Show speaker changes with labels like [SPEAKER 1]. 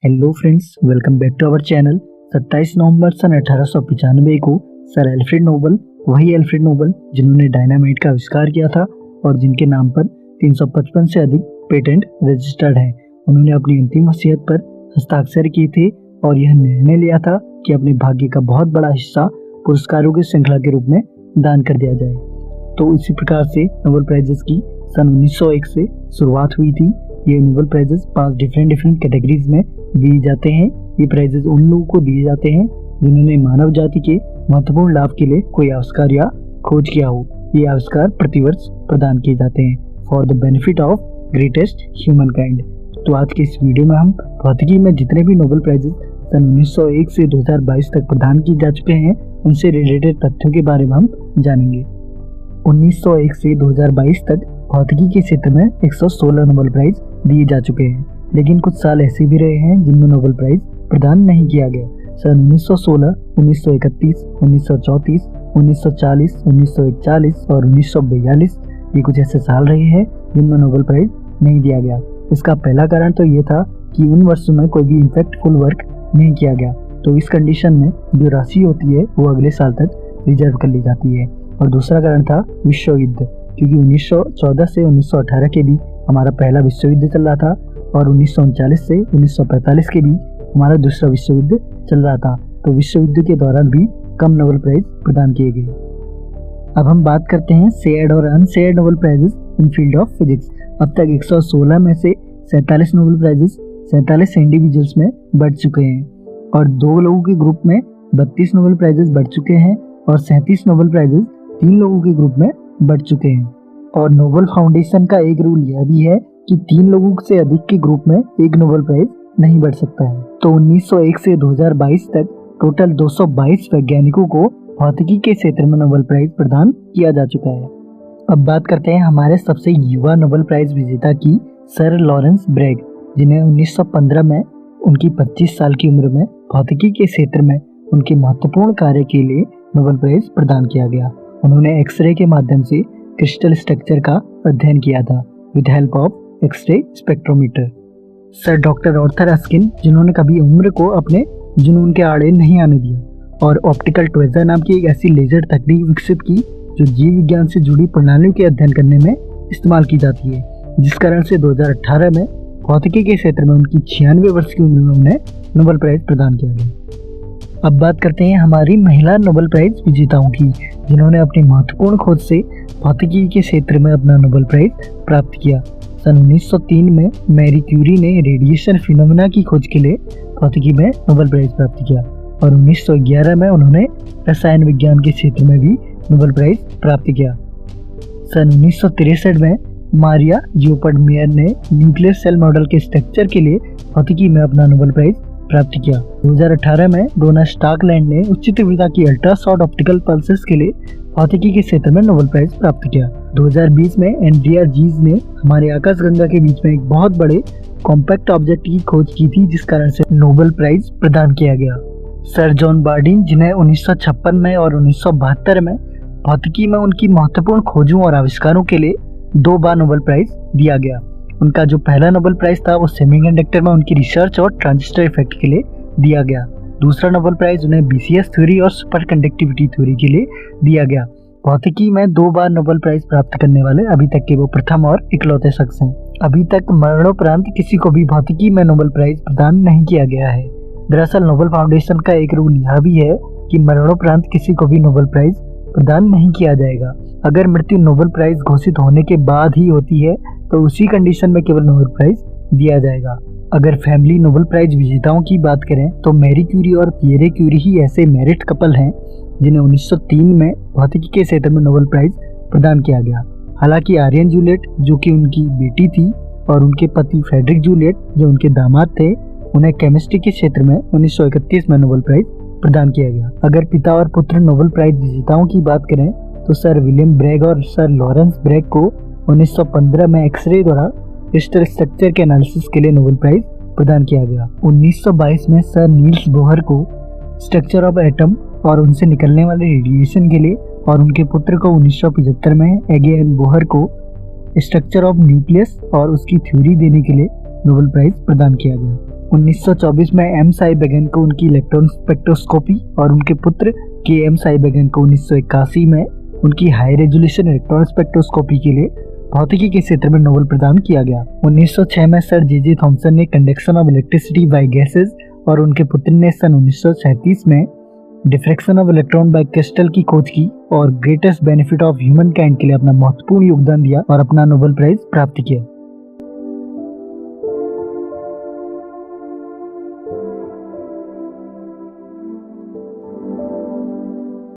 [SPEAKER 1] Hello friends, welcome back to our channel. 27 नवंबर सन 1895 को सर एल्फ्रेड नोबल, वही एल्फ्रेड नोबल जिन्होंने डायनामाइट का आविष्कार किया था और जिनके नाम पर 355 से अधिक पेटेंट रजिस्टर्ड हैं, उन्होंने अपनी अंतिम वसीयत पर हस्ताक्षर किए थे और यह निर्णय लिया था कि अपने भाग्य का बहुत बड़ा हिस्सा पुरस्कारों की श्रृंखला के रूप में दान कर दिया जाए। तो इसी प्रकार से नोबेल प्राइजेस की सन 1901 से शुरुआत हुई थी। ये नोबेल प्राइजेस 5 डिफरेंट कैटेगरीज में दिए जाते हैं। ये प्राइजेस उन लोगों को दिए जाते हैं जिन्होंने मानव जाति के महत्वपूर्ण लाभ के लिए कोई आविष्कार या खोज किया हो। ये आविष्कार प्रतिवर्ष प्रदान किए जाते हैं for the benefit of greatest human kind. तो आज के इस वीडियो में हम भौतिकी में जितने भी नोबेल प्राइजेस सन 1901 से 2022 तक प्रदान किए जा चुके हैं, उनसे रिलेटेड तथ्यों के बारे में हम जानेंगे। 1901 से 2022 तक भौतिकी के क्षेत्र में 116 नोबेल प्राइज दिए जा चुके हैं, लेकिन कुछ साल ऐसे भी रहे हैं जिनमें नोबेल प्राइज प्रदान नहीं किया गया। सन 1916, 1931, 1934, 1940, 1941 और 1942 ये कुछ ऐसे साल रहे हैं जिनमें नोबेल प्राइज नहीं दिया गया। इसका पहला कारण तो ये था कि उन वर्षों में कोई भी इम्पैक्टफुल वर्क नहीं किया गया, तो इस कंडीशन में जो राशि होती है वो अगले साल तक रिजर्व कर ली जाती है। और दूसरा कारण था विश्व युद्ध, क्योंकि 1914 से 1918 के बीच हमारा पहला विश्व युद्ध चल रहा था और 1939 से 1945 के बीच हमारा दूसरा विश्व युद्ध चल रहा था। तो विश्व युद्ध के दौरान भी कम नोबेल प्राइज प्रदान किए गए। अब हम बात करते हैं शेयर्ड और unshared Nobel prizes in field of physics. अब तक 116 में से 47 नोबेल प्राइजेस 47 इंडिविजुअल्स में बढ़ चुके हैं और 2 लोगों के ग्रुप में 32 नोबेल प्राइजेस बढ़ चुके हैं और 37 नोबेल प्राइजेस 3 लोगों के ग्रुप में बढ़ चुके हैं। और नोबेल फाउंडेशन का एक रूल यह भी है कि 3 लोगों से अधिक के ग्रुप में एक नोबेल प्राइज नहीं बढ़ सकता है। तो 1901 से 2022 तक टोटल 222 वैज्ञानिकों को भौतिकी के क्षेत्र में नोबेल प्राइज प्रदान किया जा चुका है। अब बात करते हैं हमारे सबसे युवा नोबेल प्राइज विजेता की, सर लॉरेंस ब्रैग, जिन्हें 1915 में उनकी 25 साल की उम्र में भौतिकी के क्षेत्र में उनके महत्वपूर्ण कार्य के लिए नोबेल प्राइज प्रदान किया गया। उन्होंने एक्सरे के माध्यम से क्रिस्टल स्ट्रक्चर का अध्ययन किया था with help of X ray spectrometer. Sir doctor Arthur Ruskin, जिन्होंने कभी उम्र को अपने जुनून के आड़े नहीं आने दिया और ऑप्टिकल ट्वेजर नाम की एक ऐसी लेजर तकनीक विकसित की जो जीव विज्ञान से जुड़ी प्रणालियों के अध्ययन करने में इस्तेमाल की जाती है, जिस कारण से 2018 में भौतिकी के क्षेत्र में उनकी 96 वर्ष की उम्र में उन्हें नोबेल प्राइज प्रदान किया गया। अब बात करते हैं हमारी महिला नोबेल प्राइज विजेताओं की, जिन्होंने अपनी महत्वपूर्ण खोज से भौतिकी के क्षेत्र में अपना नोबेल प्राइज प्राप्त किया। सन 1903 में मैरी क्यूरी ने रेडिएशन फिनोमेना की खोज के लिए भौतिकी में नोबेल प्राइज प्राप्त किया और 1911 में उन्होंने रसायन विज्ञान के क्षेत्र में भी नोबेल प्राइज प्राप्त किया। सन 1963 में मारिया जियोपर्ड मेयर ने न्यूक्लियर सेल मॉडल के स्ट्रक्चर के लिए भौतिकी में अपना नोबेल प्राइज प्राप्त किया। 2018 में डोना स्टार्कलैंड ने उच्च तीव्रता की अल्ट्रासाउंड ऑप्टिकल पल्सेस के लिए भौतिकी के क्षेत्र में नोबेल प्राइज प्राप्त किया। 2020 में एंड्रिया जीज ने हमारे आकाशगंगा के बीच में एक बहुत बड़े कॉम्पैक्ट ऑब्जेक्ट की खोज की थी, जिस कारण से नोबेल प्राइज प्रदान किया गया। सर जॉन बार्डिन, जिन्हें 1956 में और 1972 में भौतिकी में उनकी महत्वपूर्ण खोजों और आविष्कारों के लिए 2 बार नोबेल प्राइज दिया गया। उनका जो पहला नोबेल प्राइज था वो सेमीकंडक्टर में उनकी रिसर्च और ट्रांजिस्टर इफेक्ट के लिए दिया गया। दूसरा नोबेल प्राइज उन्हें बीसीएस थ्योरी और सुपर कंडक्टिविटी थ्योरी के लिए दिया गया। भौतिकी में 2 बार नोबेल प्राइज प्राप्त करने वाले अभी तक के वो प्रथम और इकलौते शख्स हैं। अभी तक मरणोपरांत किसी को भी भौतिकी में नोबेल प्राइज प्रदान नहीं किया गया है। दरअसल नोबेल फाउंडेशन का एक रूल यह भी है कि मरणोपरांत किसी को भी नोबेल प्राइज प्रदान नहीं किया जाएगा। अगर मृत्यु नोबेल प्राइज घोषित होने के बाद ही होती है तो उसी कंडीशन में केवल नोबेल प्राइज दिया जाएगा। अगर फैमिली नोबेल प्राइज विजेताओं की बात करें तो मैरी क्यूरी और पियरे क्यूरी ही ऐसे मेरिट कपल हैं जिन्हें 1903 में भौतिकी के क्षेत्र में नोबेल प्राइज प्रदान किया गया। हालांकि आर्यन जूलियट, जो कि उनकी बेटी थी, और उनके पति फ्रेडरिक जूलियट, जो उनके दामाद थे, उन्हें केमिस्ट्री के क्षेत्र में 1931 में नोबेल प्राइज प्रदान किया गया। अगर पिता और पुत्र नोबेल प्राइज विजेताओं की बात करें तो सर विलियम ब्रैग और सर लॉरेंस ब्रैग को 1915 में एक्सरे द्वारा क्रिस्टल स्ट्रक्चर के एनालिसिस के लिए नोबेल प्राइज प्रदान किया गया। 1922 में सर नील्स बोहर को स्ट्रक्चर ऑफ एटम और उनसे निकलने वाले रेडिएशन के लिए, और उनके पुत्र को 1975 में एगेन बोहर को स्ट्रक्चर ऑफ न्यूक्लियस और उसकी थ्योरी देने के लिए नोबेल प्राइज प्रदान किया गया। 1924 में एम साइबेगन को उनकी इलेक्ट्रॉन स्पेक्ट्रोस्कोपी और उनके पुत्र के एम साइबेगन को 1981 में उनकी हाई रेजोल्यूशन इलेक्ट्रॉन स्पेक्ट्रोस्कोपी के लिए भौतिकी के क्षेत्र में नोबेल प्रदान किया गया। 1906 में सर जे थॉमसन ने conduction of electricity bye gases और उनके पुत्र ने सन 1937 में diffraction of electron by crystal की खोज की और greatest benefit of human kind के लिए अपना महत्वपूर्ण योगदान दिया और अपना नोबेल प्राइज प्राप्त किया।